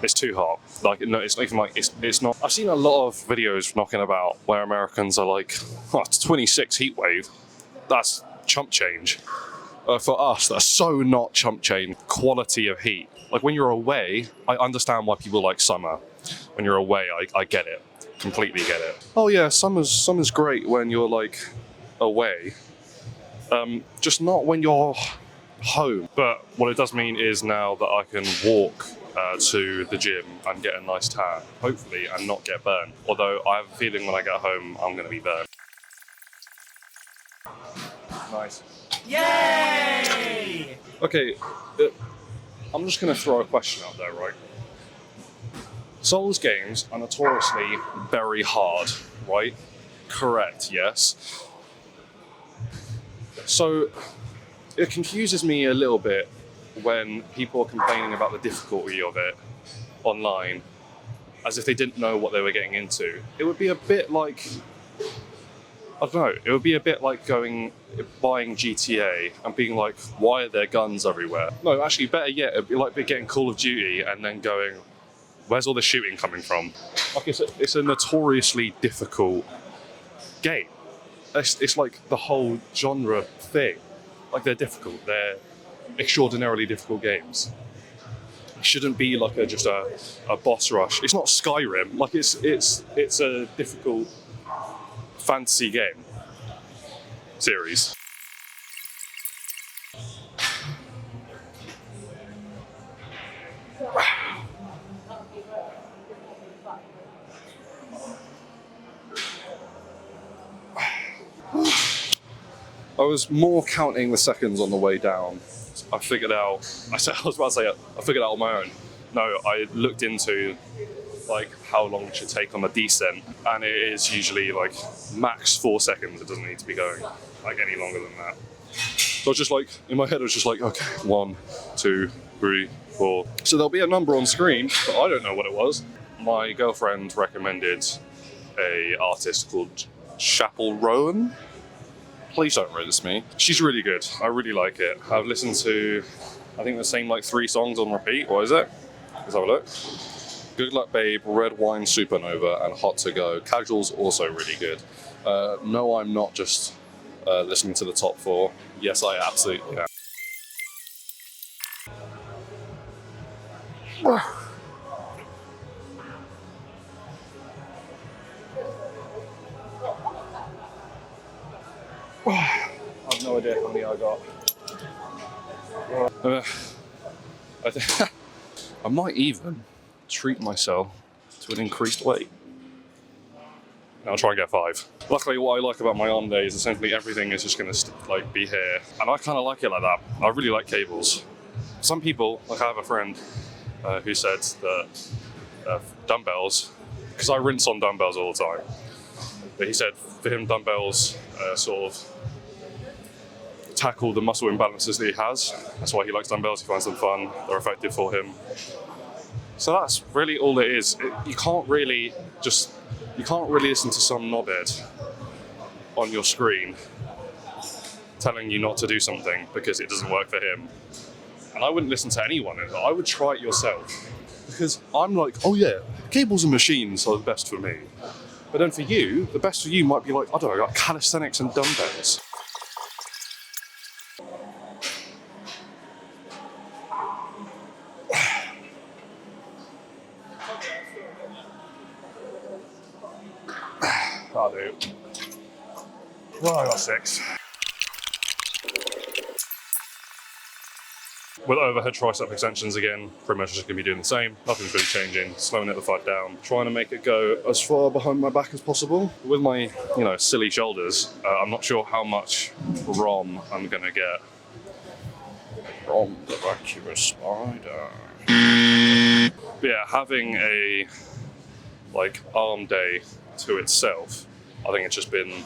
It's too hot. Like, no, it's not even like, it's not. I've seen a lot of videos knocking about where Americans are like, oh, it's 26 heat wave. That's chump change. For us, that's so not chump change. Quality of heat. Like when you're away, I understand why people like summer. When you're away, I get it. Completely get it. Oh yeah, summer's great when you're like away. Just not when you're home. But what it does mean is now that I can walk to the gym and get a nice tan, hopefully, and not get burned. Although I have a feeling when I get home, I'm going to be burned. Nice. Yay! Okay, I'm just going to throw a question out there, right? Souls games are notoriously very hard, right? Correct, yes. So it confuses me a little bit when people are complaining about the difficulty of it online as if they didn't know what they were getting into. It would be a bit like, I don't know, it would be a bit like buying GTA and being like, why are there guns everywhere? No, actually, better yet, it'd be like getting Call of Duty and then going, where's all the shooting coming from? Like, it's a notoriously difficult game. It's like the whole genre thing. Like, they're difficult. They're extraordinarily difficult games. It shouldn't be like just a boss rush. It's not Skyrim. Like, it's a difficult fantasy game series. I was more counting the seconds on the way down. I figured out, I was about to say, I figured out on my own. No, I looked into like how long it should take on the descent, and it is usually like max 4 seconds. It doesn't need to be going like any longer than that. So I was just like, in my head I was just like, okay, 1, 2, 3, 4. So there'll be a number on screen, but I don't know what it was. My girlfriend recommended a artist called Chapel Rowan. Please don't roast me. She's really good. I really like it. I've listened to, I think the same like 3 songs on repeat. What is it? Let's have a look. Good Luck Babe, Red Wine Supernova, and Hot to Go. Casual's also really good. No, I'm not just listening to the top 4. Yes, I absolutely am. I have no idea how many I got. I might even treat myself to an increased weight. I'll try and get 5. Luckily, what I like about my arm day is essentially everything is just going to be here, and I kind of like it like that. I really like cables. Some people, like I have a friend who said that dumbbells, because I rinse on dumbbells all the time, but he said for him dumbbells sort of tackle the muscle imbalances that he has. That's why he likes dumbbells. He finds them fun. They're effective for him. So that's really all it is. You can't really listen to some knobhead on your screen telling you not to do something because it doesn't work for him. And I wouldn't listen to anyone. I would try it yourself, because I'm like, oh yeah, cables and machines are the best for me. But then for you, the best for you might be like, I don't know, like calisthenics and dumbbells. I'll do. Well, I got 6. With overhead tricep extensions again, pretty much just going to be doing the same. Nothing's really changing, slowing it the fuck down. Trying to make it go as far behind my back as possible. With my, silly shoulders, I'm not sure how much ROM I'm going to get from the vacuous spider. But yeah, having a, arm day to itself, I think it's just been,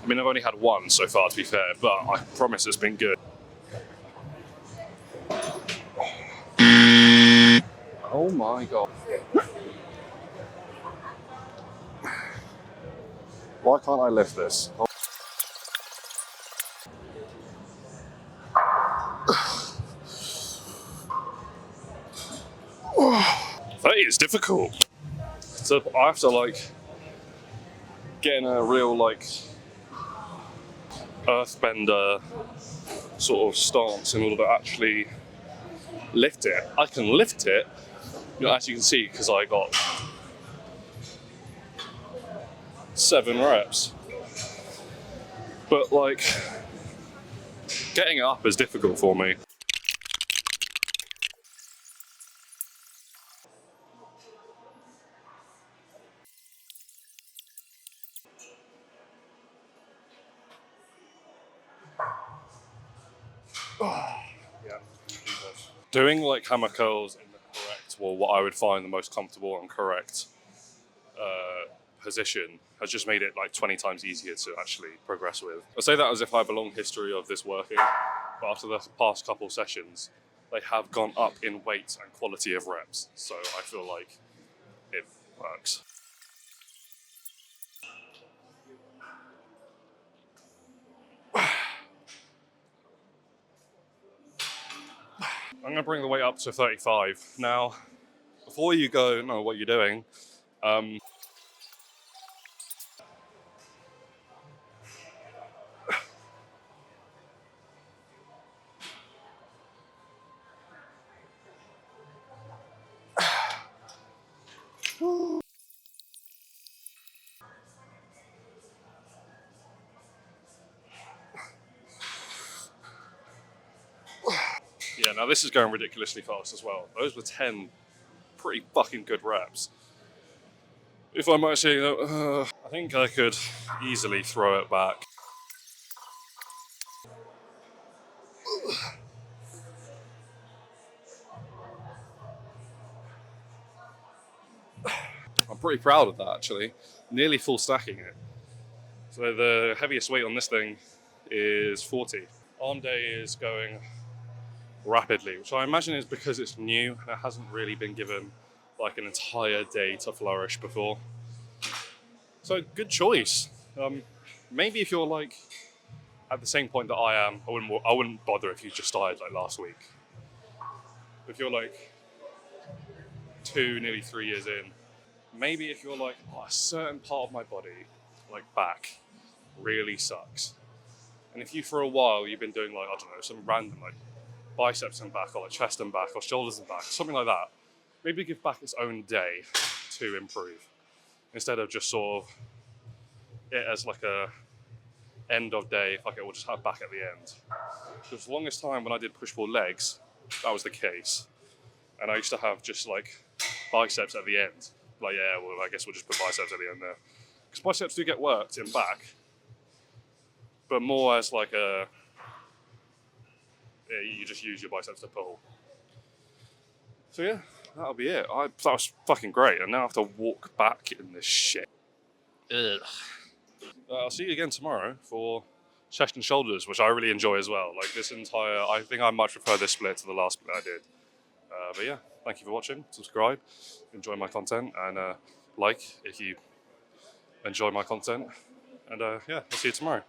I've only had 1 so far, to be fair, but I promise it's been good. Oh my god. Why can't I lift this? But it's difficult. So I have to like get in a real like earthbender sort of stance in order to actually lift it. I can lift it, as you can see, because I got 7 reps. But like, getting it up is difficult for me. Yeah. Doing like hammer curls in the correct, well, what I would find the most comfortable and correct position has just made it like 20 times easier to actually progress with. I say that as if I have a long history of this working, but after the past couple sessions, they have gone up in weight and quality of reps, so I feel like it works. I'm gonna bring the weight up to 35. Now, before you go, know what you're doing, yeah, now this is going ridiculously fast as well. Those were 10 pretty fucking good reps. If I might say, I think I could easily throw it back. I'm pretty proud of that actually. Nearly full stacking it. So the heaviest weight on this thing is 40. Arm day is going rapidly, which I imagine is because it's new and it hasn't really been given like an entire day to flourish before. So good choice. Maybe if you're like at the same point that I am, I wouldn't bother if you just started like last week. If you're like 2, nearly 3 years in, maybe if you're like, oh, a certain part of my body, like back, really sucks. And if you for a while you've been doing like, I don't know, some random like biceps and back or like chest and back or shoulders and back, something like that, maybe give back its own day to improve. Instead of just sort of it as like a end of day, like it will just have back at the end. Because the longest time when I did push-pull legs, that was the case. And I used to have just like biceps at the end. Like, yeah, well, I guess we'll just put biceps at the end there. Because biceps do get worked in back, but more as like a, yeah, you just use your biceps to pull. So yeah, that'll be it. That was fucking great, and now I have to walk back in this shit. Ugh. I'll see you again tomorrow for chest and shoulders, which I really enjoy as well. Like this entire, I think I much prefer this split to the last split I did. But yeah, thank you for watching. Subscribe, enjoy my content, and like if you enjoy my content. And yeah, I'll see you tomorrow.